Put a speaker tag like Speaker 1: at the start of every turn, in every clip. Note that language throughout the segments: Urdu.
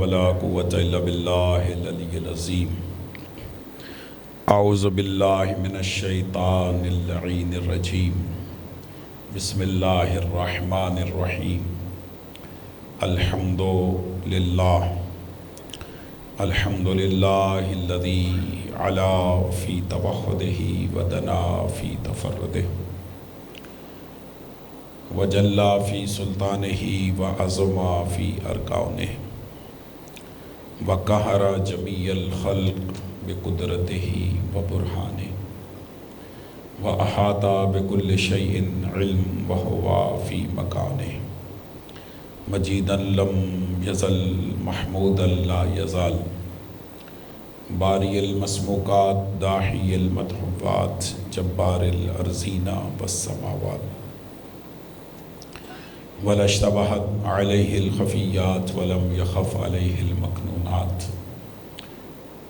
Speaker 1: ولا قوة إلا بالله العلي العظيم. أعوذ بالله من الشيطان اللعين الرجيم. بسم الله الرحمن الرحيم. الحمد لله الذي علا في توحده ودنا في تفرده وجلا في سلطانه وعظما في أركانه وقهر جميع الخلق بقدرته وبرهانه وأحاط بكل شيء علم وهو في مكانه مجيدا لم يزل محمودا لا يزال باري المسموقات داحي المدحوبات جبار الأرضين والسماوات ولا اشتبهت عليه الخفيات ولم يخف عليه المكنونات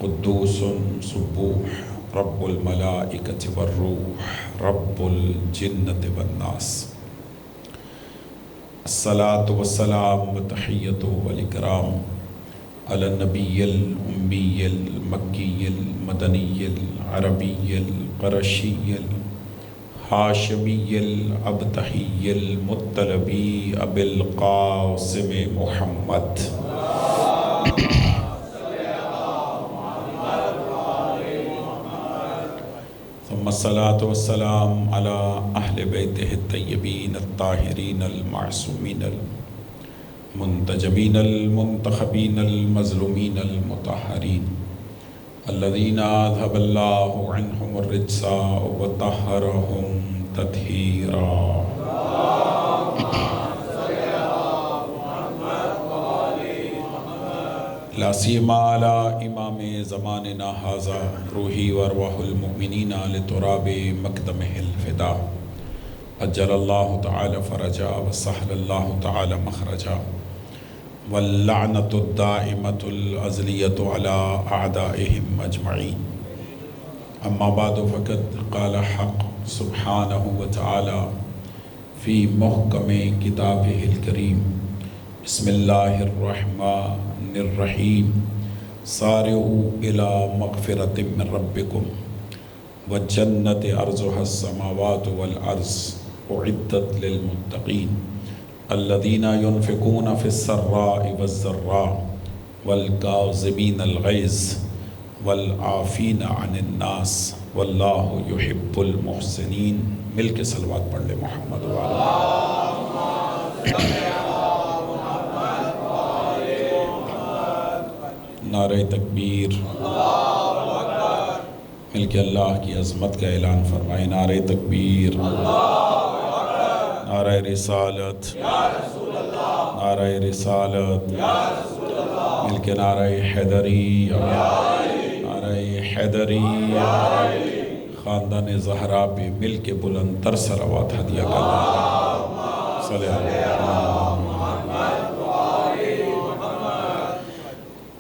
Speaker 1: قدوس سبوح رب الملائكة والروح رب الجنة والناس الصلاة والسلام والتحية والإكرام على النبي الأمي المكي المدني العربي القرشي الهاشمي الأبتحي المطلبي أبي القاسم محمد ثم الصلاة والسلام على أهل بيته الطيبين الطاهرين المعصومين المنتجبين المنتخبين المظلومين المطهرين الذين أذهب الله عنهم الرجس وطهرهم تطهيرا. لا سيما على إمام زماننا هذا روحي وأرواح المؤمنين لتراب مقدمه الفداء أجل الله تعالى فرجا وسهل الله تعالى مخرجا واللعنة الدائمة الأزلية على أعدائهم أجمعين. أما بعد فقد قال حق سبحانه وتعالى في محكم كتابه الكريم بسم الله الرحمن الرحيم سارعوا إلى مغفرة من ربكم وجنة أرضها السماوات والأرض أعدت للمتقين الذين ينفقون في السراء والضراء والكاظمين الغيظ والعافين عن الناس والله يحب المحسنين. مل کے صلوات پڑھ لے محمد نعرہ تکبیر. مل کے اللہ کی عظمت کا اعلان فرمائے. نعرہ تکبیر، نعرہ رسالت، نعرہ رسالت، مل کے نعرہ حیدری، نعرہ حیدری. خاندان زہرا پہ مل کے بلند تر صلوات ہدیہ کرنا. صلی اللہ علیہ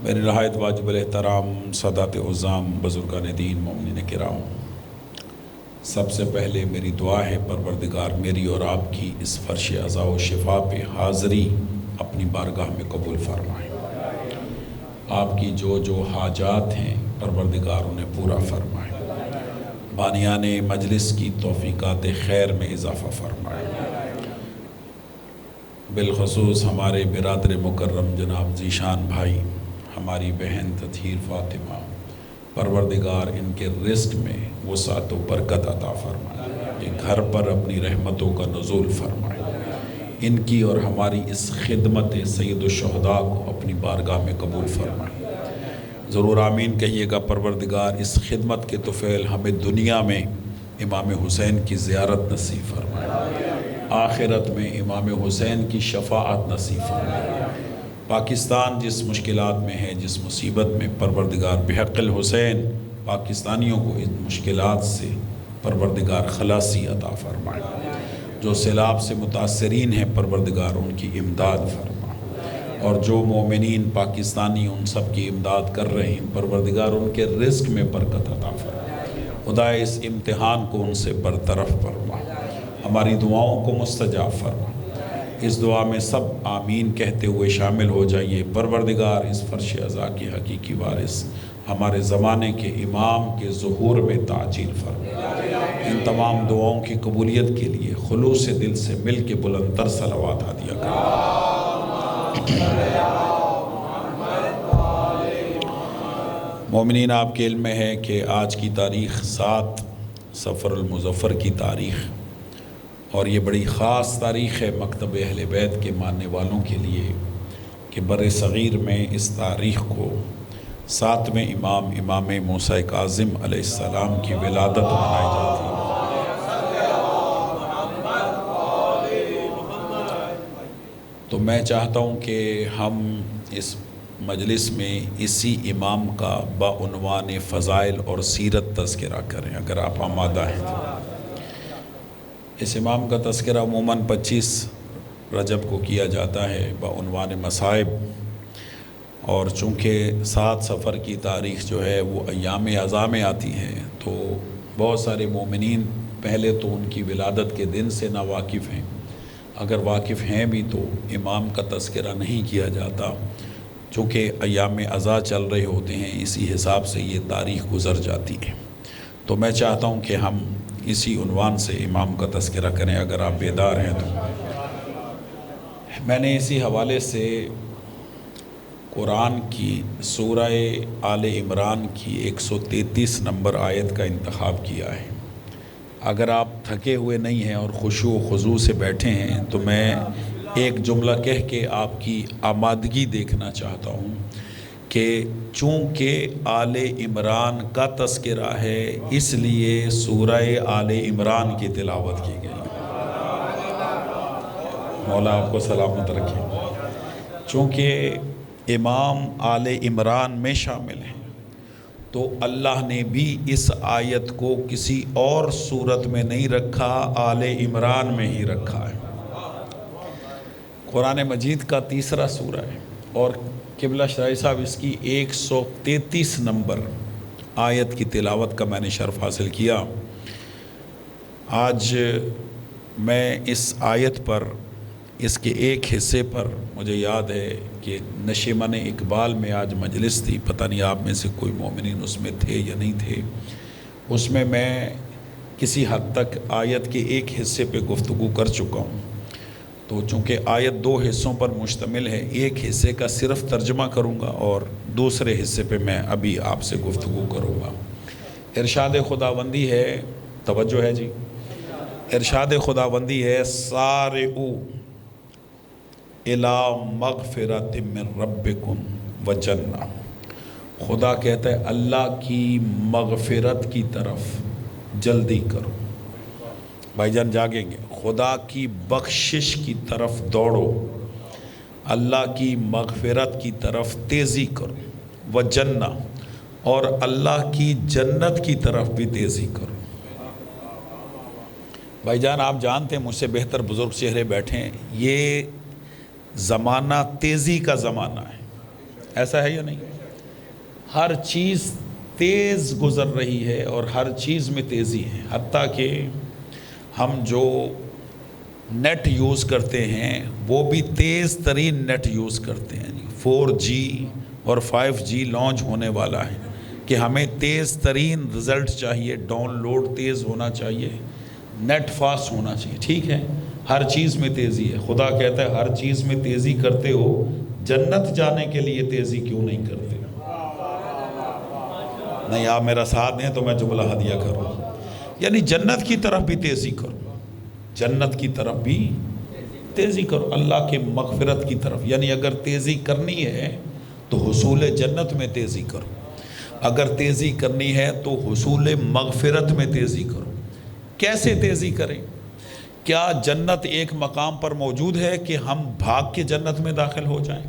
Speaker 1: میرے نہایت واجب الاحترام سادات عظام بزرگان دین مومنین کرام، سب سے پہلے میری دعا ہے پروردگار میری اور آپ کی اس فرش عزا و شفا پہ حاضری اپنی بارگاہ میں قبول فرمائے. آپ کی جو جو حاجات ہیں پروردگار انہیں پورا فرمائے. بانیان مجلس کی توفیقات خیر میں اضافہ فرمائے. بالخصوص ہمارے برادر مکرم جناب ذیشان بھائی، ہماری بہن تطہیر فاطمہ، پروردگار ان کے رزق میں وسعت و برکت عطا فرمائے. یہ گھر پر اپنی رحمتوں کا نزول فرمائے. ان کی اور ہماری اس خدمت سید الشہداء کو اپنی بارگاہ میں قبول فرمائے. ضرور آمین کہیے گا. پروردگار اس خدمت کے طفیل ہمیں دنیا میں امام حسین کی زیارت نصیب فرمائے، آخرت میں امام حسین کی شفاعت نصیب فرمائے. پاکستان جس مشکلات میں ہے، جس مصیبت میں، پروردگار بحق الحسین پاکستانیوں کو ان مشکلات سے پروردگار خلاصی عطا فرمائے. جو سیلاب سے متاثرین ہیں پروردگار ان کی امداد فرمائے، اور جو مومنین پاکستانی ان سب کی امداد کر رہے ہیں پروردگار ان کے رزق میں برکت عطا فرمائے. خدا اس امتحان کو ان سے برطرف فرما، ہماری دعاؤں کو مستجاب فرما. اس دعا میں سب آمین کہتے ہوئے شامل ہو جائیے۔ پروردگار اس فرش عزا کے حقیقی وارث ہمارے زمانے کے امام کے ظہور میں تعجیل فرما۔ ان تمام دعاؤں کی قبولیت کے لیے خلوص دل سے مل کے بلند تر صلوات ہدیہ کریں۔ مومنین، آپ کے علم میں ہے کہ آج کی تاریخ 7 صفر المظفر کی تاریخ، اور یہ بڑی خاص تاریخ ہے مکتب اہل بیت کے ماننے والوں کے لیے کہ بر صغیر میں اس تاریخ کو 7ویں امام موسیٰ کاظم علیہ السلام کی ولادت منائی جاتی ہے۔ تو میں چاہتا ہوں کہ ہم اس مجلس میں اسی امام کا بعنوان فضائل اور سیرت تذکرہ کریں، اگر آپ آمادہ ہیں تو۔ اس امام کا تذکرہ عموماً 25 رجب کو کیا جاتا ہے بعنوان مصائب، اور چونکہ 7 صفر کی تاریخ جو ہے وہ ایام اعضاء میں آتی ہے، تو بہت سارے مومنین پہلے تو ان کی ولادت کے دن سے نا واقف ہیں، اگر واقف ہیں بھی تو امام کا تذکرہ نہیں کیا جاتا، چونکہ ایام اعضاء چل رہے ہوتے ہیں، اسی حساب سے یہ تاریخ گزر جاتی ہے۔ تو میں چاہتا ہوں کہ ہم اسی عنوان سے امام کا تذکرہ کریں، اگر آپ بیدار ہیں تو۔ میں نے اسی حوالے سے قرآن کی سورہ آل عمران کی 133 نمبر آیت کا انتخاب کیا ہے۔ اگر آپ تھکے ہوئے نہیں ہیں اور خشوع و خضوع سے بیٹھے ہیں تو میں ایک جملہ کہہ کے آپ کی آمادگی دیکھنا چاہتا ہوں کہ چونکہ آل عمران کا تذکرہ ہے، اس لیے سورہ آل عمران کی تلاوت کی گئی۔ مولا آپ کو سلامت رکھے۔ چونکہ امام آل عمران میں شامل ہیں تو اللہ نے بھی اس آیت کو کسی اور صورت میں نہیں رکھا، آل عمران میں ہی رکھا ہے۔ قرآن مجید کا تیسرا سورہ ہے، اور قبلہ شرائع صاحب اس کی 133 نمبر آیت کی تلاوت کا میں نے شرف حاصل کیا۔ آج میں اس آیت پر، اس کے ایک حصے پر، مجھے یاد ہے کہ نشیمن اقبال میں آج مجلس تھی، پتہ نہیں آپ میں سے کوئی مومنین اس میں تھے یا نہیں تھے، اس میں کسی حد تک آیت کے ایک حصے پہ گفتگو کر چکا ہوں۔ تو چونکہ آیت 2 حصوں پر مشتمل ہے، ایک حصے کا صرف ترجمہ کروں گا اور دوسرے حصے پہ میں ابھی آپ سے گفتگو کروں گا۔ ارشاد خداوندی ہے، توجہ ہے جی، ارشاد خداوندی ہے، سارعوا الی مغفرۃ من ربکم وجنہ۔ خدا کہتا ہے اللہ کی مغفرت کی طرف جلدی کرو۔ بھائی جان جاگیں گے، خدا کی بخشش کی طرف دوڑو، اللہ کی مغفرت کی طرف تیزی کرو، وجنہ، اور اللہ کی جنت کی طرف بھی تیزی کرو۔ بھائی جان آپ جانتے ہیں، مجھ سے بہتر بزرگ چہرے بیٹھے ہیں، یہ زمانہ تیزی کا زمانہ ہے، ایسا ہے یا نہیں؟ ہر چیز تیز گزر رہی ہے اور ہر چیز میں تیزی ہے، حتیٰ کہ ہم جو نیٹ یوز کرتے ہیں وہ بھی تیز ترین نیٹ یوز کرتے ہیں۔ 4G اور 5G لانچ ہونے والا ہے کہ ہمیں تیز ترین رزلٹ چاہیے، ڈاؤن لوڈ تیز ہونا چاہیے، نیٹ فاسٹ ہونا چاہیے، ٹھیک ہے؟ ہر چیز میں تیزی ہے۔ خدا کہتا ہے ہر چیز میں تیزی کرتے ہو، جنت جانے کے لیے تیزی کیوں نہیں کرتے؟ نہیں، آپ میرا ساتھ دیں تو میں جملہ ہدیہ کروں، یعنی جنت کی طرف بھی تیزی کرو، جنت کی طرف بھی تیزی کرو، اللہ کے مغفرت کی طرف۔ یعنی اگر تیزی کرنی ہے تو حصول جنت میں تیزی کرو، اگر تیزی کرنی ہے تو حصول مغفرت میں تیزی کرو۔ کیسے تیزی کریں؟ کیا جنت ایک مقام پر موجود ہے کہ ہم بھاگ کے جنت میں داخل ہو جائیں،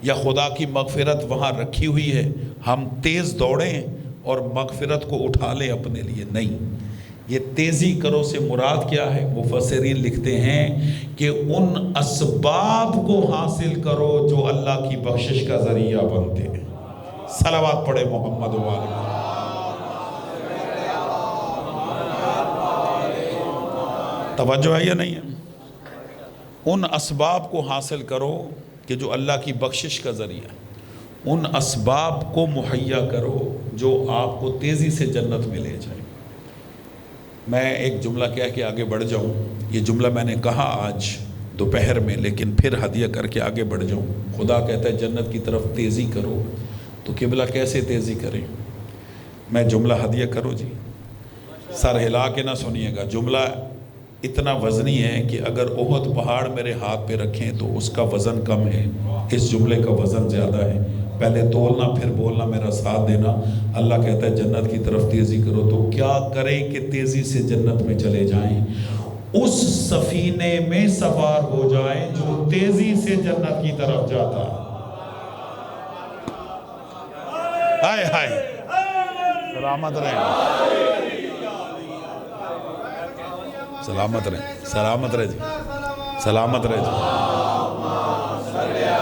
Speaker 1: یا خدا کی مغفرت وہاں رکھی ہوئی ہے، ہم تیز دوڑیں اور مغفرت کو اٹھا لیں اپنے لیے؟ نہیں، یہ تیزی کرو سے مراد کیا ہے؟ مفسرین لکھتے ہیں کہ ان اسباب کو حاصل کرو جو اللہ کی بخشش کا ذریعہ بنتے ہیں۔ صلوات پڑھے محمد و آل محمد۔ توجہ ہے یا نہیں ہے؟ ان اسباب کو حاصل کرو کہ جو اللہ کی بخشش کا ذریعہ ہے، ان اسباب کو مہیا کرو جو آپ کو تیزی سے جنت میں لے جائیں۔ میں ایک جملہ کہہ کے آگے بڑھ جاؤں، یہ جملہ میں نے کہا آج دوپہر میں، لیکن پھر ہدیہ کر کے آگے بڑھ جاؤں۔ خدا کہتا ہے جنت کی طرف تیزی کرو، تو قبلہ کیسے تیزی کریں؟ میں جملہ ہدیہ کرو جی، سر ہلا کے نہ سنیے گا۔ جملہ اتنا وزنی ہے کہ اگر احد پہاڑ میرے ہاتھ پہ رکھیں تو اس کا وزن کم ہے، اس جملے کا وزن زیادہ ہے۔ پہلے تولنا پھر بولنا، میرا ساتھ دینا۔ اللہ کہتا ہے جنت کی طرف تیزی کرو، تو کیا کریں کہ تیزی سے جنت میں چلے جائیں؟ اس سفینے میں سوار ہو جائیں جو تیزی سے جنت کی طرف جاتا ہے۔ ہائے ہائے، سلامت رہیں، سلامت رہیں، سلامت رہے جی، سلامت رہے جی۔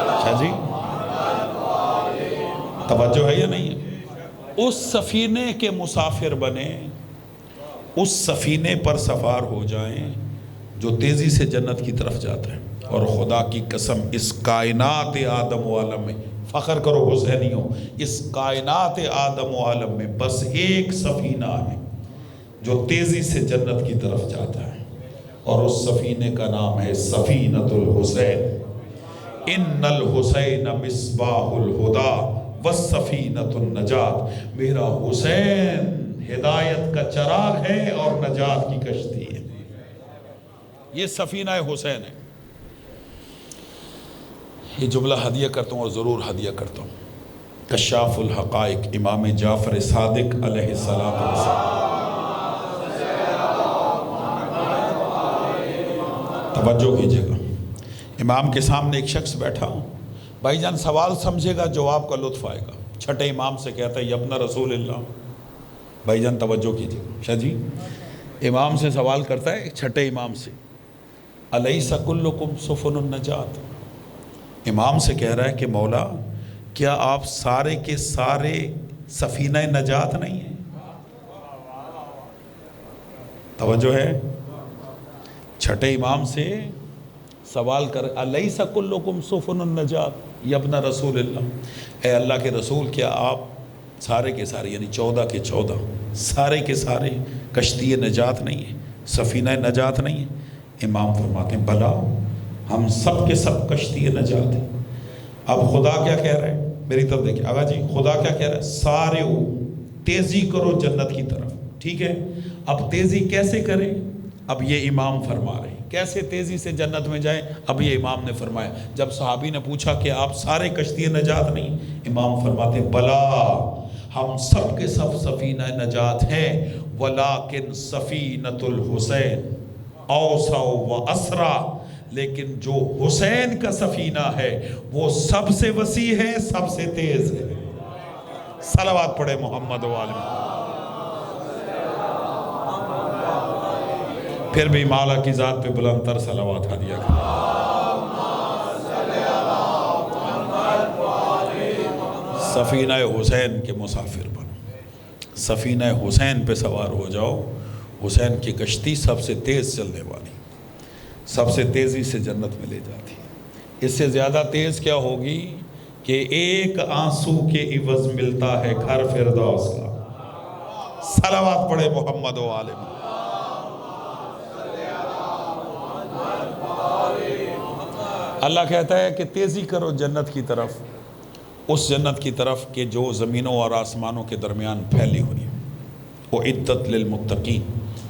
Speaker 1: اچھا جی، توجہ ہے یا نہیں ہے؟ اس سفینے کے مسافر بنے، اس سفینے پر سوار ہو جائیں جو تیزی سے جنت کی طرف جاتا ہے۔ اور خدا کی قسم اس کائنات آدم و عالم میں، فخر کرو حسینیوں، اس کائنات آدم و عالم میں بس ایک سفینہ ہے جو تیزی سے جنت کی طرف جاتا ہے، اور اس سفینے کا نام ہے سفینۃ الحسین۔ ان الحسین مصباح الہدی والسفینۃ النجات، میرا حسین ہدایت کا چراغ ہے اور نجات کی کشتی ہے۔ یہ سفینہ حسین ہے۔ یہ جملہ ہدیہ کرتا ہوں اور ضرور ہدیہ کرتا ہوں۔ کشاف الحقائق امام جعفر صادق علیہ السلام۔ توجہ کیجئے گا، امام کے سامنے ایک شخص بیٹھا ہوں، بھائی جان سوال سمجھے گا، جواب کا لطف آئے گا۔ چھٹے امام سے کہتا ہے یبن رسول اللہ، بھائی جان توجہ کیجئے گا۔ شاہ جی امام سے سوال کرتا ہے، چھٹے امام سے، الیس کلکم سفن النجات، امام سے کہہ رہا ہے کہ مولا کیا آپ سارے کے سارے سفینہ نجات نہیں ہیں؟ توجہ ہے، چھٹے امام سے سوال کر، الیس کلکم سفن النجات یبن رسول اللہ، اے اللہ کے رسول کیا آپ سارے کے سارے یعنی 14 کے 14 سارے کے سارے کشتی نجات نہیں ہیں، سفینہ نجات نہیں ہیں؟ امام فرماتے ہیں بلا، ہم سب کے سب کشتی نجات ہیں۔ اب خدا کیا کہہ رہا ہے، میری طرف دیکھیں آقا جی، خدا کیا کہہ رہا ہے، سارے تیزی کرو جنت کی طرف، ٹھیک ہے؟ اب تیزی کیسے کریں؟ اب یہ امام فرما رہے ہیں کیسے تیزی سے جنت میں جائیں۔ اب یہ امام نے فرمایا، جب صحابی نے پوچھا کہ آپ سارے کشتی نجات نہیں، امام فرماتے ہیں بلا، ہم سب کے سب سفینہ نجات ہیں، ولیکن سفینۃ الحسین اوسع و اسرع، لیکن جو حسین کا سفینہ ہے وہ سب سے وسیع ہے، سب سے تیز ہے۔ صلوات پڑھے محمد و آل محمد۔ پھر بھی مولا کی ذات پہ بلند تر صلوات ہدیہ کریں۔ سفینہ حسین کے مسافر بنو، سفینہ حسین پہ سوار ہو جاؤ، حسین کی کشتی سب سے تیز چلنے والی، سب سے تیزی سے جنت میں لے جاتی ہے۔ اس سے زیادہ تیز کیا ہوگی کہ ایک آنسو کے عوض ملتا ہے گھر فردوس کا۔ صلوات پڑھے محمد و آل محمد۔ اللہ کہتا ہے کہ تیزی کرو جنت کی طرف، اس جنت کی طرف کہ جو زمینوں اور آسمانوں کے درمیان پھیلی ہوئی ہے، اعدت للمتقین۔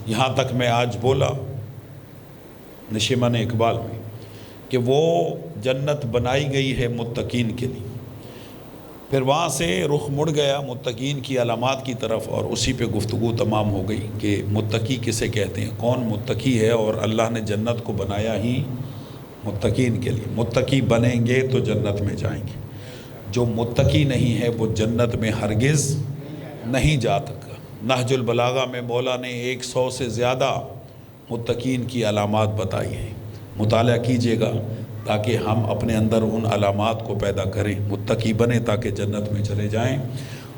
Speaker 1: یہاں تک میں آج بولا نشیمن اقبال میں کہ وہ جنت بنائی گئی ہے متقین کے لیے، پھر وہاں سے رخ مڑ گیا متقین کی علامات کی طرف، اور اسی پہ گفتگو تمام ہو گئی کہ متقی کسے کہتے ہیں، کون متقی ہے، اور اللہ نے جنت کو بنایا ہی متقین کے لیے۔ متقی بنیں گے تو جنت میں جائیں گے، جو متقی نہیں ہے وہ جنت میں ہرگز نہیں جا سکتا۔ نہج البلاغہ میں مولا نے 100 سے زیادہ متقین کی علامات بتائی ہیں، مطالعہ کیجئے گا تاکہ ہم اپنے اندر ان علامات کو پیدا کریں، متقی بنیں تاکہ جنت میں چلے جائیں۔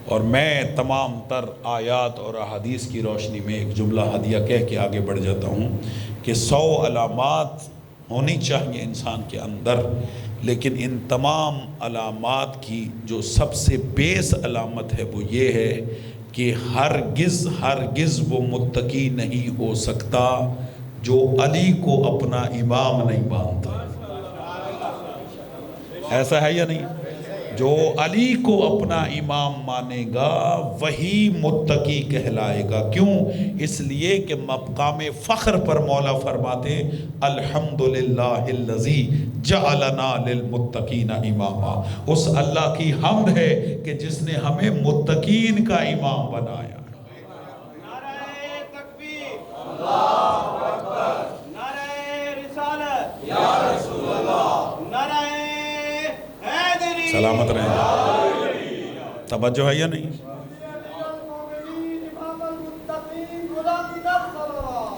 Speaker 1: اور میں تمام تر آیات اور احادیث کی روشنی میں ایک جملہ ہدیہ کہہ کے آگے بڑھ جاتا ہوں کہ 100 علامات ہونی چاہیے انسان کے اندر، لیکن ان تمام علامات کی جو سب سے بیس علامت ہے وہ یہ ہے کہ ہرگز وہ متقی نہیں ہو سکتا جو علی کو اپنا امام نہیں مانتا۔ ایسا ہے یا نہیں؟ جو علی کو اپنا امام مانے گا وہی متقی کہلائے گا۔ کیوں؟ اس لیے کہ مقام فخر پر مولا فرماتے الحمدللہ الذی جعلنا للمتقین اماما، اس اللہ کی حمد ہے کہ جس نے ہمیں متقین کا امام بنایا۔
Speaker 2: نعرہ تکبیر، اللہ اکبر، نعرہ رسالت، یا رسول اللہ، نعرہ حیدری،
Speaker 1: سلامت رہیں۔ توجہ ہے یا نہیں؟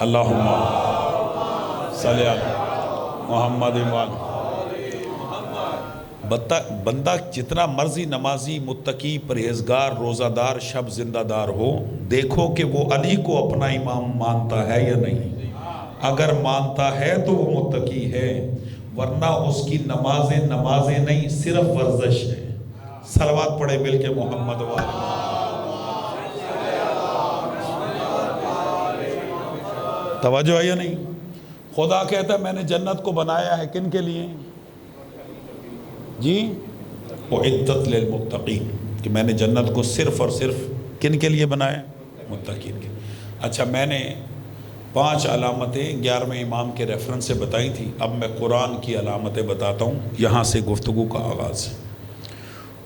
Speaker 1: اللہم صلی علی محمد بندہ جتنا مرضی نمازی، متقی، پرہیزگار، روزہ دار، شب زندہ دار ہو، دیکھو کہ وہ علی کو اپنا امام مانتا ہے یا نہیں۔ اگر مانتا ہے تو وہ متقی ہے، ورنہ اس کی نمازیں نہیں، صرف ورزش ہے۔ صلوات پڑھے مل کے محمد والے۔ توجہ ہے یا نہیں؟ خدا کہتا ہے میں نے جنت کو بنایا ہے کن کے لیے؟ جی اعدت للمتقین، کہ میں نے جنت کو صرف اور صرف کن کے لیے بنایا؟ متقین کے۔ اچھا، میں نے 5 علامتیں 11ویں امام کے ریفرنس سے بتائی تھی، اب میں قرآن کی علامتیں بتاتا ہوں، یہاں سے گفتگو کا آغاز ہے۔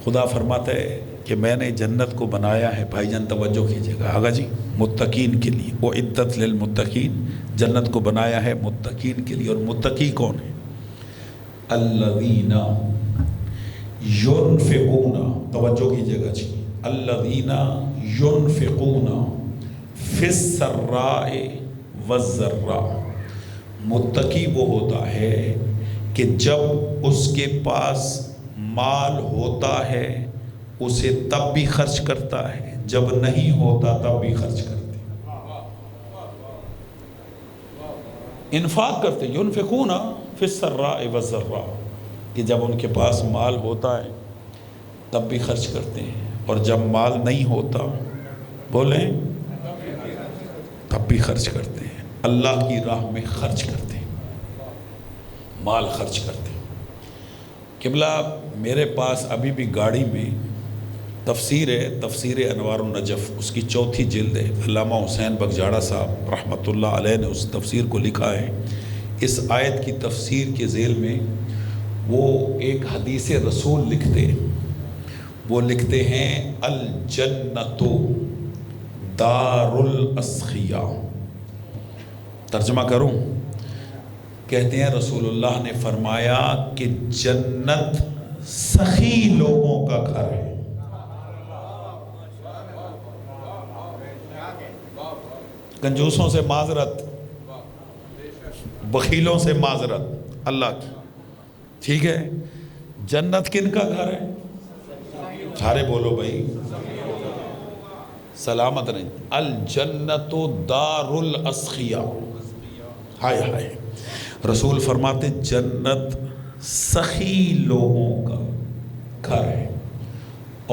Speaker 1: خدا فرماتا ہے کہ میں نے جنت کو بنایا ہے، بھائی جان توجہ کیجئے گا، آگا جی، متقین کے لیے، اعدت للمتقین، جنت کو بنایا ہے متقین کے لیے۔ اور متقی کون ہے؟ الذین ینفقون، توجہ کیجئے گا جی، الذین ینفقون فی السراء والضراء۔ متقی وہ ہوتا ہے کہ جب اس کے پاس مال ہوتا ہے اسے تب بھی خرچ کرتا ہے، جب نہیں ہوتا تب بھی خرچ کرتے، انفاق کرتے، ینفقون فی السراء والضراء، کہ جب ان کے پاس مال ہوتا ہے تب بھی خرچ کرتے ہیں، اور جب مال نہیں ہوتا بولیں تب بھی خرچ کرتے ہیں، اللہ کی راہ میں خرچ کرتے ہیں، مال خرچ کرتے ہیں۔ قبلہ میرے پاس ابھی بھی گاڑی میں تفسیر ہے، تفسیر انوار النجف، اس کی 4تھی جلد ہے، علامہ حسین بگجاڑا صاحب رحمۃ اللہ علیہ نے اس تفسیر کو لکھا ہے۔ اس آیت کی تفسیر کے ذیل میں وہ ایک حدیث رسول لکھتے ہیں، وہ لکھتے ہیں الجنت دار الاسخیاء۔ ترجمہ کروں؟ کہتے ہیں رسول اللہ نے فرمایا کہ جنت سخی لوگوں کا گھر ہے۔ کنجوسوں سے معذرت، بخیلوں سے معذرت اللہ کی، ٹھیک ہے؟ جنت کن کا گھر ہے؟ سارے بولو بھائی، سلامت رہیں۔ الجنت دار الاسخیاء، ہائے ہائے، رسول فرماتے جنت سخی لوگوں کا گھر ہے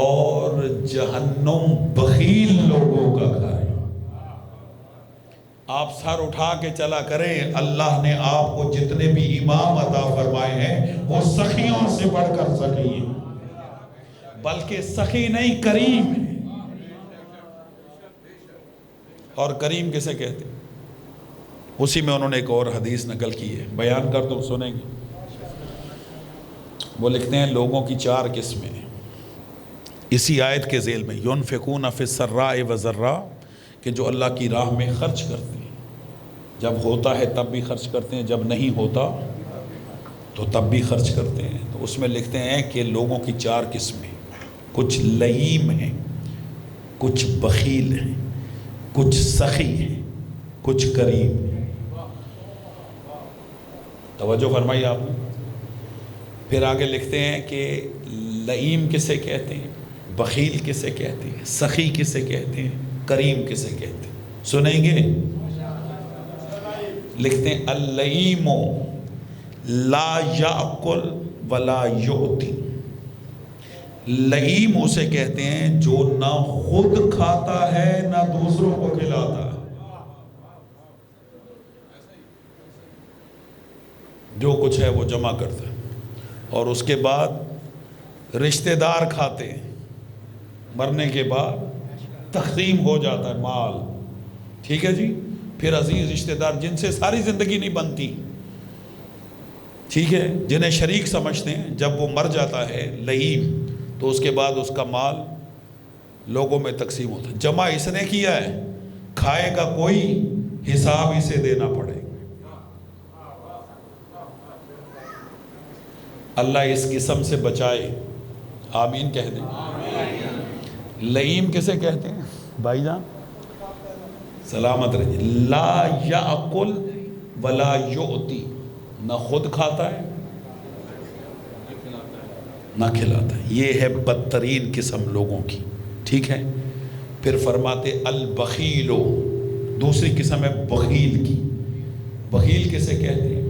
Speaker 1: اور جہنم بخیل لوگوں کا گھر ہے۔ آپ سر اٹھا کے چلا کریں، اللہ نے آپ کو جتنے بھی امام عطا فرمائے ہیں وہ سخیوں سے بڑھ کر سخی ہیں، بلکہ سخی نہیں کریم ہے۔ اور کریم کسے کہتے ہیں؟ اسی میں انہوں نے ایک اور حدیث نقل کی ہے، بیان کر تو سنیں گے۔ وہ لکھتے ہیں لوگوں کی 4 قسمیں اسی آیت کے ذیل میں، ینفقون فی السراء والضراء، کہ جو اللہ کی راہ میں خرچ کرتے ہیں، جب ہوتا ہے تب بھی خرچ کرتے ہیں، جب نہیں ہوتا تو تب بھی خرچ کرتے ہیں۔ تو اس میں لکھتے ہیں کہ لوگوں کی 4 قسمیں، کچھ لئیم ہیں، کچھ بخیل ہیں، کچھ سخی ہیں، کچھ کریم ہیں۔ توجہ فرمائی آپ نے؟ پھر آگے لکھتے ہیں کہ لئیم کسے کہتے ہیں، بخیل کسے کہتے ہیں، سخی کسے کہتے ہیں، کریم کسے کہتے ہیں؟ سنیں گے؟ لکھتے ہیں اللئیم لا یاکل ولا یعطی، لئیم اسے کہتے ہیں جو نہ خود کھاتا ہے نہ دوسروں کو کھلاتا ہے، جو کچھ ہے وہ جمع کرتا ہے اور اس کے بعد رشتہ دار کھاتے ہیں، مرنے کے بعد تقسیم ہو جاتا ہے مال، ٹھیک ہے جی. پھر عزیز رشتہ دار جن سے ساری زندگی نہیں بنتی، ٹھیک ہے، جنہیں شریک سمجھتے ہیں، جب وہ مر جاتا ہے لئیم تو اس کے بعد اس کا مال لوگوں میں تقسیم ہوتا ہے. جمع اس نے کیا ہے، کھائے گا کوئی، حساب اسے دینا پڑے. اللہ اس قسم سے بچائے، آمین کہہ دیں. لئیم کسے کہتے ہیں بھائی جان؟ سلامت رہیے. لا یاکل ولا یعطی، نہ خود کھاتا ہے نہ کھلاتا ہے. یہ ہے بدترین قسم لوگوں کی، ٹھیک ہے. پھر فرماتے البخیلو، دوسری قسم ہے بخیل کی. بخیل کسے کہتے ہیں؟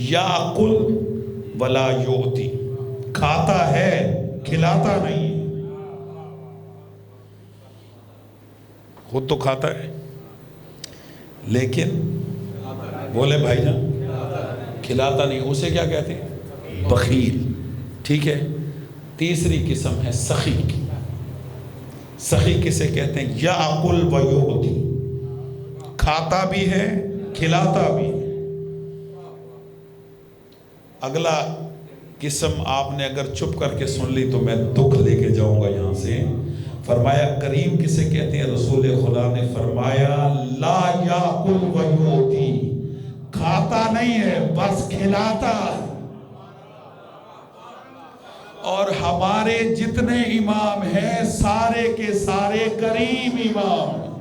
Speaker 1: یاکل ولا یعطی، کھاتا ہے کھلاتا نہیں. خود تو کھاتا ہے لیکن بولے بھائی جان کھلاتا نہیں، اسے کیا کہتے ہیں؟ بخیل، ٹھیک ہے. تیسری قسم ہے سخی کی. سخی کسے کہتے ہیں؟ یاکل و یعطی، کھاتا بھی ہے کھلاتا بھی ہے. اگلا قسم آپ نے اگر چپ کر کے سن لی تو میں دکھ لے کے جاؤں گا یہاں سے. فرمایا کریم کسے کہتے ہیں؟ رسول خدا نے فرمایا لا یاکل و یعطی، کھاتا نہیں ہے بس کھلاتا ہے. اور ہمارے جتنے امام ہیں سارے کے سارے کریم امام ہیں.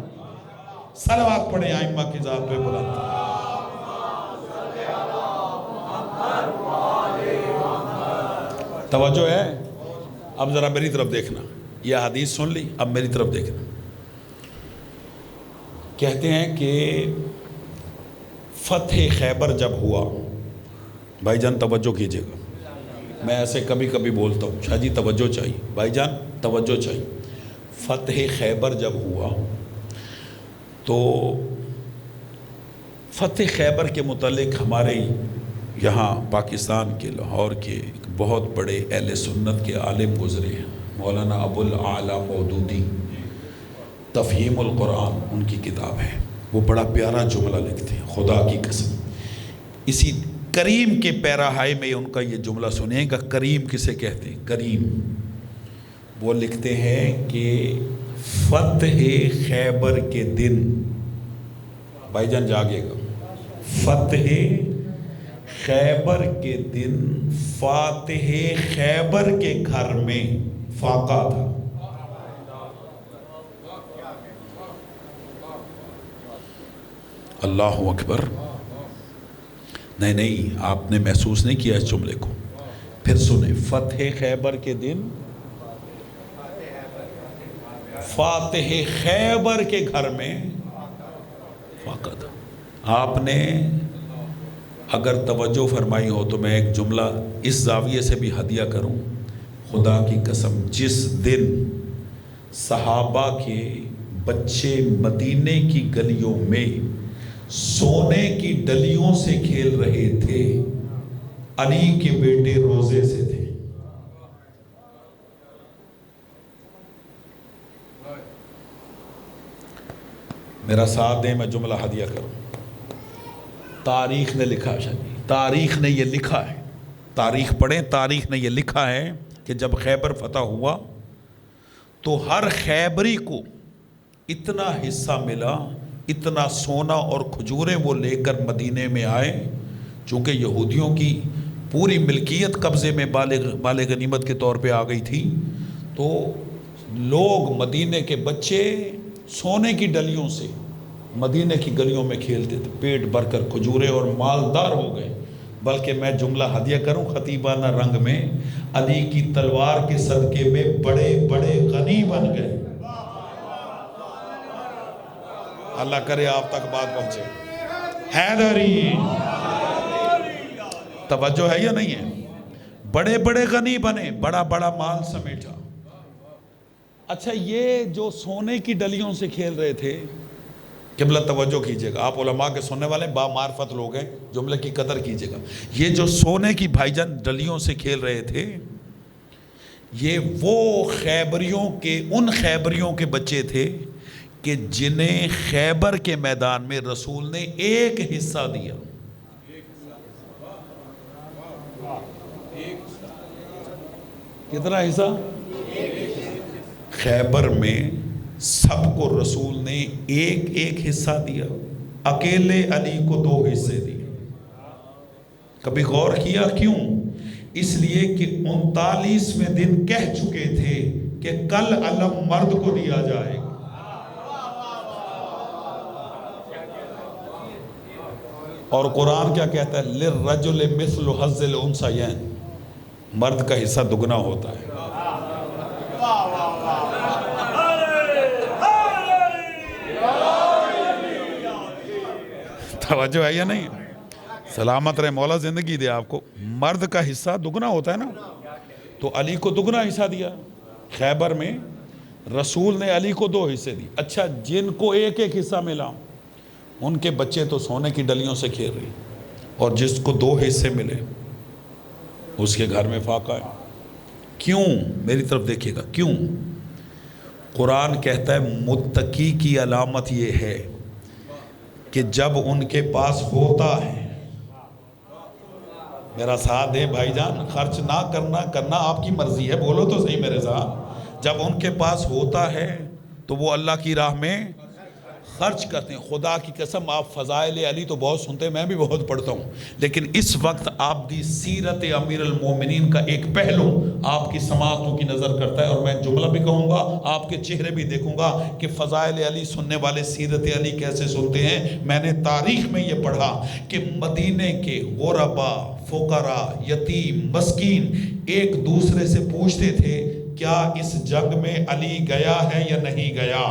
Speaker 1: صلوات پڑھیں ائمہ کی ذات پہ بلند. توجہ ہے؟ اب ذرا میری طرف دیکھنا، یہ حدیث سن لی، اب میری طرف دیکھنا. کہتے ہیں کہ فتح خیبر جب ہوا، بھائی جان توجہ کیجئے گا، میں ایسے کبھی کبھی بولتا ہوں، شاہ جی توجہ چاہیے، بھائی جان توجہ چاہیے. فتح خیبر جب ہوا تو فتح خیبر کے متعلق ہمارے یہاں پاکستان کے لاہور کے ایک بہت بڑے اہل سنت کے عالم گزرے ہیں، مولانا ابو الاعلیٰ مودودی، تفہیم القرآن ان کی کتاب ہے. وہ بڑا پیارا جملہ لکھتے ہیں، خدا کی قسم. اسی کریم کے پیراہائی میں ان کا یہ جملہ سنیں گا. کریم کسے کہتے ہیں؟ کریم. وہ لکھتے ہیں کہ فتح خیبر کے دن، بھائی جان جاگے گا، فتح خیبر کے دن فاتح خیبر کے گھر میں فاقہ تھا. اللہ اکبر. نہیں آپ نے محسوس نہیں کیا اس جملے کو، پھر سنیں. فتح خیبر کے دن فاتح خیبر کے گھر میں فاقہ تھا. آپ نے اگر توجہ فرمائی ہو تو میں ایک جملہ اس زاویے سے بھی ہدیہ کروں. خدا کی قسم جس دن صحابہ کے بچے مدینے کی گلیوں میں سونے کی ڈلیوں سے کھیل رہے تھے، علی کے بیٹے روزے سے تھے. میرا ساتھ دیں، میں جملہ ہدیہ کروں. تاریخ نے لکھا ہے، تاریخ نے یہ لکھا ہے، تاریخ پڑھیں، تاریخ نے یہ لکھا ہے کہ جب خیبر فتح ہوا تو ہر خیبری کو اتنا حصہ ملا، اتنا سونا اور کھجوریں وہ لے کر مدینے میں آئے. چونکہ یہودیوں کی پوری ملکیت قبضے میں مال غنیمت کے طور پہ آ گئی تھی، تو لوگ مدینے کے بچے سونے کی ڈلیوں سے مدینے کی گلیوں میں کھیلتے تھے، پیٹ بھر کر کھجورے اور مالدار ہو گئے. بلکہ میں جملہ ہدیہ کروں خطیبانہ رنگ میں، علی کی تلوار کے صدقے میں بڑے بڑے غنی بن گئے. اللہ کرے آپ تک بات پہنچے. حیدری توجہ ہے یا نہیں ہے؟ بڑے بڑے غنی بنے، بڑا بڑا مال سمیٹا۔ اچھا یہ جو سونے کی ڈلیوں سے کھیل رہے تھے، قبلہ توجہ کیجئے گا، آپ علماء کے سننے والے با معرفت لوگ ہیں، جملے کی قدر کیجئے گا۔ یہ جو سونے کی بھائی جان ڈلیوں سے کھیل رہے تھے، یہ وہ خیبریوں کے، ان خیبریوں کے بچے تھے کہ جنہیں خیبر کے میدان میں رسول نے ایک حصہ دیا۔ کتنا حصہ؟ خیبر میں سب کو رسول نے ایک ایک حصہ دیا، اکیلے علی کو 2 حصے دیے۔ کبھی غور کیا کیوں؟ اس لیے کہ 39ویں دن کہہ چکے تھے کہ کل علم مرد کو دیا جائے گا۔ اور قرآن کیا کہتا ہے؟ لِلرَّجُلِ مِثْلُ حَظِّ الْأُنثَيَيْنِ، مرد کا حصہ دگنا ہوتا ہے۔ توجہ ہے یا نہیں؟ سلامت رہے، مولا زندگی دے آپ کو۔ مرد کا حصہ دگنا ہوتا ہے نا، تو علی کو دگنا حصہ دیا۔ خیبر میں رسول نے علی کو 2 حصے دی۔ اچھا جن کو ایک ایک حصہ ملا، ان کے بچے تو سونے کی ڈلیوں سے کھیل رہے، اور جس کو 2 حصے ملے اس کے گھر میں فاقہ ہے۔ کیوں؟ میری طرف دیکھیے گا، کیوں؟ قرآن کہتا ہے متقی کی علامت یہ ہے کہ جب ان کے پاس ہوتا ہے، میرا ساتھ دیں بھائی جان، خرچ نہ کرنا آپ کی مرضی ہے، بولو تو صحیح میرے ساتھ۔ جب ان کے پاس ہوتا ہے تو وہ اللہ کی راہ میں خرچ کرتے ہیں۔ خدا کی قسم آپ فضائل علی تو بہت سنتے ہیں، میں بھی بہت پڑھتا ہوں، لیکن اس وقت آپ دی سیرت امیر المومنین کا ایک پہلو آپ کی سماعتوں کی نظر کرتا ہے، اور میں جملہ بھی کہوں گا، آپ کے چہرے بھی دیکھوں گا کہ فضائل علی سننے والے سیرت علی کیسے سنتے ہیں۔ میں نے تاریخ میں یہ پڑھا کہ مدینے کے غربا، فقراء، یتیم، مسکین ایک دوسرے سے پوچھتے تھے کیا اس جنگ میں علی گیا ہے یا نہیں گیا۔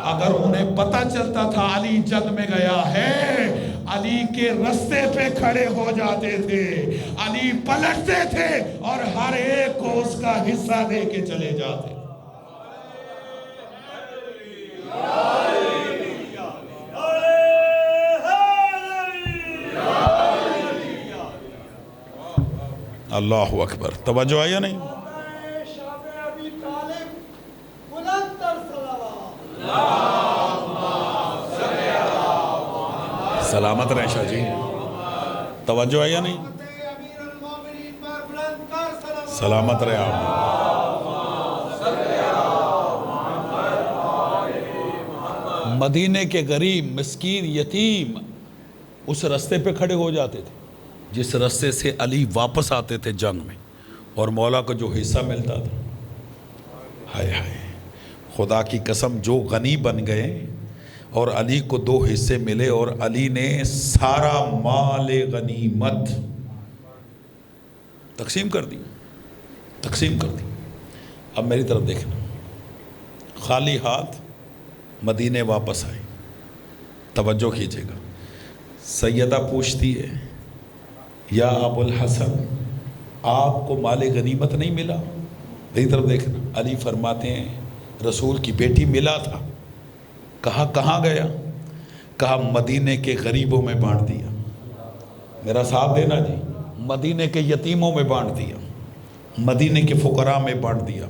Speaker 1: اگر انہیں پتہ چلتا تھا علی جنگ میں گیا ہے، علی کے رستے پہ کھڑے ہو جاتے تھے، علی پلٹتے تھے اور ہر ایک کو اس کا حصہ دے کے چلے جاتے۔ اللہ اکبر، توجہ ہے یا نہیں؟ سلامت رہے شاہ جی، توجہ ہے یا نہیں؟ سلامت رہے آپ۔ مدینے کے غریب، مسکین، یتیم اس رستے پہ کھڑے ہو جاتے تھے جس رستے سے علی واپس آتے تھے جنگ میں، اور مولا کو جو حصہ ملتا تھا۔ ہائے ہائے، خدا کی قسم جو غنی بن گئے اور علی کو 2 حصے ملے، اور علی نے سارا مال غنیمت تقسیم کر دی۔ اب میری طرف دیکھنا، خالی ہاتھ مدینے واپس آئے۔ توجہ کیجئے گا، سیدہ پوچھتی ہے یا ابو الحسن آپ کو مال غنیمت نہیں ملا؟ میری طرف دیکھنا، علی فرماتے ہیں رسول کی بیٹی ملا تھا۔ کہا کہاں گیا؟ کہا مدینے کے غریبوں میں بانٹ دیا۔ میرا ساتھ دینا جی، مدینے کے یتیموں میں بانٹ دیا، مدینے کے فقراء میں بانٹ دیا۔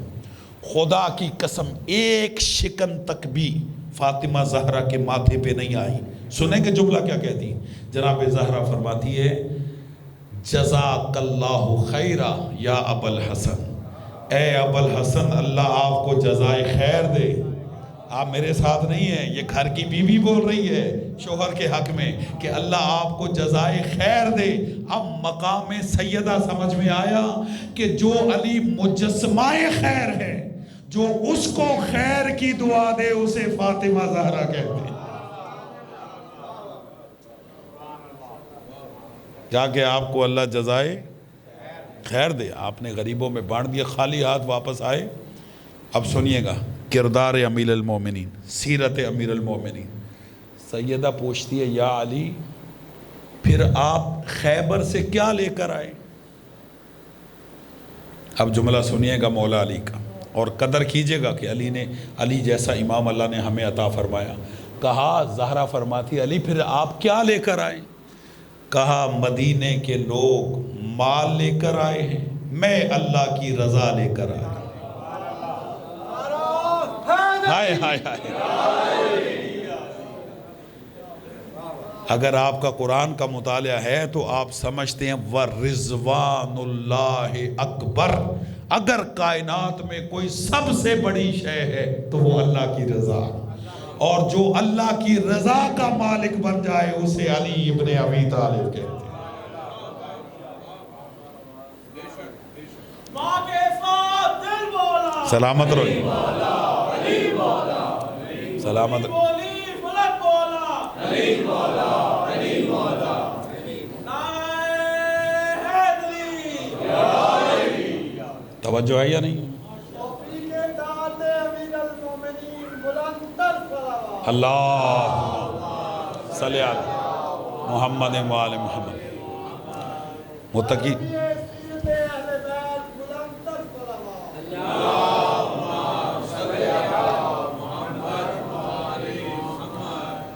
Speaker 1: خدا کی قسم ایک شکن تک بھی فاطمہ زہرا کے ماتھے پہ نہیں آئی۔ سنیں کہ جملہ کیا کہتی؟ جناب زہرا فرماتی ہے جزاک اللہ خیرہ یا ابو الحسن، اے ابو الحسن اللہ آپ کو جزائے خیر دے۔ آپ میرے ساتھ نہیں ہیں، یہ گھر کی بیوی بول رہی ہے شوہر کے حق میں کہ اللہ آپ کو جزائے خیر دے۔ اب مقام سیدہ سمجھ میں آیا کہ جو علی مجسمہ خیر ہے، جو اس کو خیر کی دعا دے اسے فاطمہ زہرا کہتے ہیں۔ کیا کہ آپ کو اللہ جزائے خیر دے، آپ نے غریبوں میں بانٹ دیا، خالی ہاتھ واپس آئے۔ اب سنیے گا کردار امیر المومنین، سیرت امیر المومنین۔ سیدہ پوچھتی ہے یا علی پھر آپ خیبر سے کیا لے کر آئے؟ اب جملہ سنیے گا مولا علی کا، اور قدر کیجئے گا کہ علی جیسا امام اللہ نے ہمیں عطا فرمایا۔ کہا، زہرا فرماتی علی پھر آپ کیا لے کر آئے؟ کہا، مدینے کے لوگ مال لے کر آئے ہیں، میں اللہ کی رضا لے کر آیا۔ ہائے ہائے ہائے۔ اگر آپ کا قرآن کا مطالعہ ہے تو آپ سمجھتے ہیں وَرِضْوَانُ اللَّهِ اکبر، اگر کائنات میں کوئی سب سے بڑی شے ہے تو وہ اللہ کی رضا، اور جو اللہ کی رضا کا مالک بن جائے اسے علی ابن ابی طالب کہتے ہیں۔ سلامت رہی، سلامت رہی۔ توجہ ہے یا نہیں؟ اللہ صلی علی محمد و آل محمد۔ متقی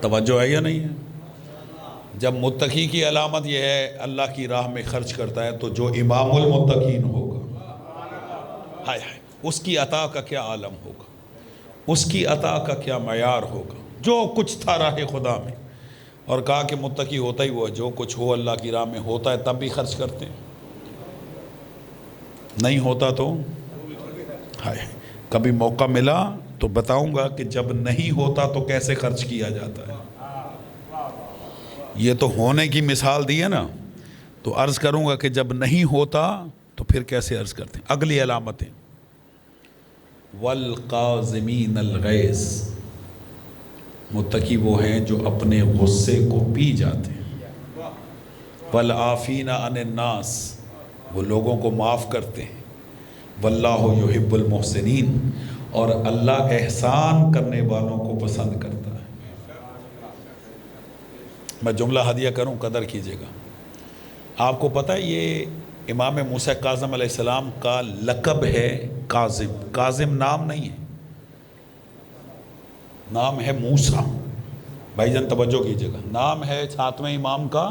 Speaker 1: توجہ ہے یا نہیں ہے؟ جب متقی کی علامت یہ ہے اللہ کی راہ میں خرچ کرتا ہے، تو جو امام المتقین ہوگا، ہائے ہائے، اس کی عطا کا کیا عالم ہوگا، اس کی عطا کا کیا معیار ہوگا۔ جو کچھ تھا راہ خدا میں، اور کہا کہ متقی ہوتا ہی وہ ہے جو کچھ ہو اللہ کی راہ میں ہوتا ہے تب بھی خرچ کرتے ہیں، نہیں ہوتا تو ہائے۔ کبھی موقع ملا تو بتاؤں گا کہ جب نہیں ہوتا تو کیسے خرچ کیا جاتا ہے۔ یہ تو ہونے کی مثال دی ہے نا، تو عرض کروں گا کہ جب نہیں ہوتا تو پھر کیسے عرض کرتے ہیں۔ اگلی علامتیں، والقاظمین الغیظ، متقی وہ ہیں جو اپنے غصے کو پی جاتے ہیں۔ والعافین عن الناس، وہ لوگوں کو معاف کرتے ہیں۔ واللہ یحب المحسنین، اور اللہ احسان کرنے والوں کو پسند کرتا ہے۔ میں جملہ ہدیہ کروں، قدر کیجئے گا۔ آپ کو پتہ ہے یہ امام موسیٰ کاظم علیہ السلام کا لقب ہے کاظم۔ کاظم نام نہیں ہے، نام ہے موسیٰ۔ بھائی جان توجہ کیجئے گا، نام ہے ساتویں امام کا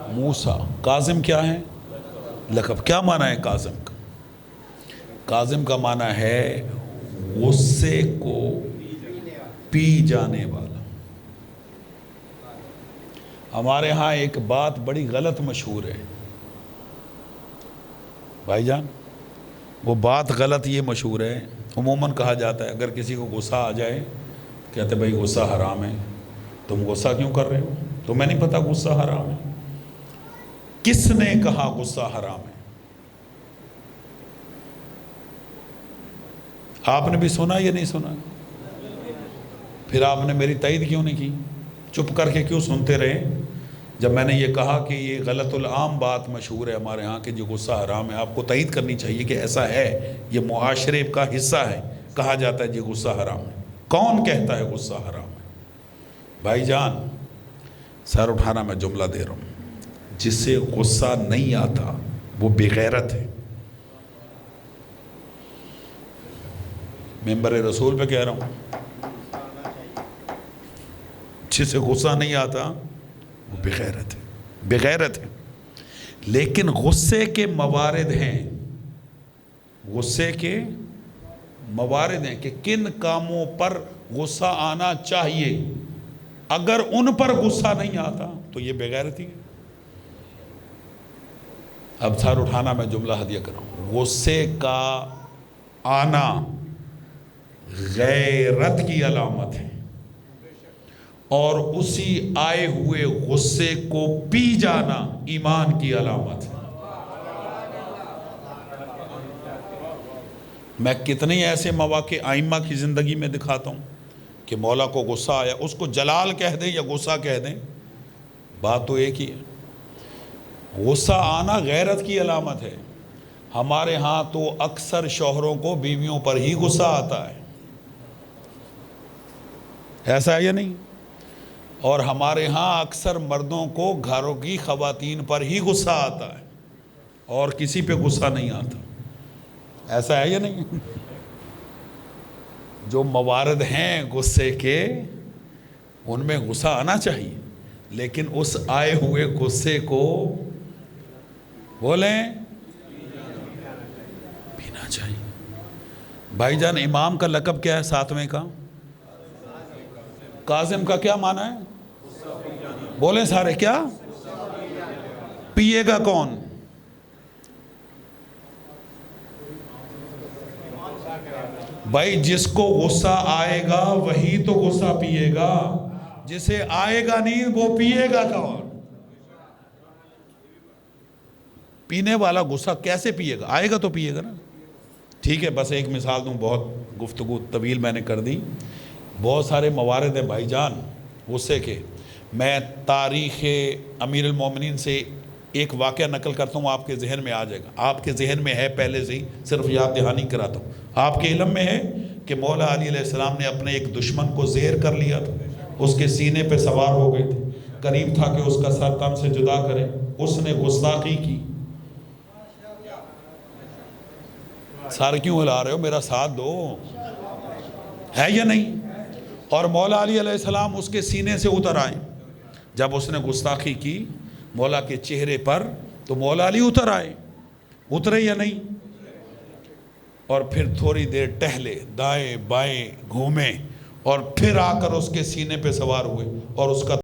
Speaker 1: موسیٰ۔ کاظم کیا ہے؟ لقب۔ کیا معنی ہے کاظم کا؟ کاظم کا معنی ہے غصے کو پی جانے والا۔ ہمارے ہاں ایک بات بڑی غلط مشہور ہے بھائی جان، وہ بات غلط یہ مشہور ہے، عموماً کہا جاتا ہے اگر کسی کو غصہ آ جائے، کہتے بھائی غصہ حرام ہے، تم غصہ کیوں کر رہے ہو؟ تمہیں نہیں پتہ غصہ حرام ہے؟ کس نے کہا غصہ حرام ہے؟ آپ نے بھی سنا یا نہیں سنا؟ پھر آپ نے میری تائید کیوں نہیں کی؟ چپ کر کے کیوں سنتے رہے جب میں نے یہ کہا کہ یہ غلط العام بات مشہور ہے ہمارے ہاں کہ جو غصہ حرام ہے؟ آپ کو تائید کرنی چاہیے کہ ایسا ہے، یہ معاشرے کا حصہ ہے، کہا جاتا ہے جی غصہ حرام ہے۔ کون کہتا ہے غصہ حرام ہے؟ بھائی جان سر اٹھانا، میں جملہ دے رہا ہوں، جسے غصہ نہیں آتا وہ بے غیرت ہے۔ ممبر رسول پہ کہہ رہا ہوں، جسے غصہ نہیں آتا وہ بے غیرت ہے، بے غیرت ہے۔ لیکن غصے کے موارد ہیں، غصے کے موارد ہیں کہ کن کاموں پر غصہ آنا چاہیے، اگر ان پر غصہ نہیں آتا تو یہ بے غیرتی ہے۔ اب سر اٹھانا، میں جملہ ہدیہ کروں، غصے کا آنا غیرت کی علامت ہے، اور اسی آئے ہوئے غصے کو پی جانا ایمان کی علامت ہے۔ میں کتنے ایسے مواقع ائمہ کی زندگی میں دکھاتا ہوں کہ مولا کو غصہ آیا، اس کو جلال کہہ دیں یا غصہ کہہ دیں، بات تو ایک ہی ہے۔ غصہ آنا غیرت کی علامت ہے۔ ہمارے ہاں تو اکثر شوہروں کو بیویوں پر ہی غصہ آتا ہے، ایسا ہے یا نہیں؟ اور ہمارے ہاں اکثر مردوں کو گھروں کی خواتین پر ہی غصہ آتا ہے اور کسی پہ غصہ نہیں آتا. ایسا ہے یا نہیں؟ جو موارد ہیں غصے کے ان میں غصہ آنا چاہیے، لیکن اس آئے ہوئے غصے کو بولیں پینا چاہیے. بھائی جان امام کا لقب کیا ہے 7ویں کا؟ کاظم کا کیا معنی ہے؟ بولیں سارے کیا؟ پیے گا کون؟ بھائی جس کو غصہ آئے گا وہی تو غصہ پیے گا، جسے آئے گا نہیں وہ پیے گا کون؟ پینے والا غصہ کیسے پیے گا؟ آئے گا تو پیے گا نا. ٹھیک ہے، بس ایک مثال دوں، بہت گفتگو طویل میں نے کر دی. بہت سارے موارد ہیں بھائی جان غصے کے. میں تاریخ امیر المومنین سے ایک واقعہ نقل کرتا ہوں، آپ کے ذہن میں آ جائے گا. آپ کے ذہن میں ہے پہلے سے ہی، صرف یاد دہانی کراتا ہوں. آپ کے علم میں ہے کہ مولا علی علیہ السلام نے اپنے ایک دشمن کو زیر کر لیا تھا، اس کے سینے پہ سوار ہو گئے تھے، قریب تھا کہ اس کا سر تن سے جدا کرے. اس نے گستاخی کی. سارے کیوں ہلا رہے ہو؟ میرا ساتھ دو. ہے یا نہیں؟ اور مولا علی علیہ السلام اس کے سینے سے اتر آئے. جب اس نے گستاخی کی مولا کے چہرے پر تو مولا علی اتر آئے. اترے یا نہیں؟ اور پھر تھوڑی دیر ٹہلے، دائیں بائیں گھومے، اور پھر آ کر اس کے سینے پہ سوار ہوئے اور اس کا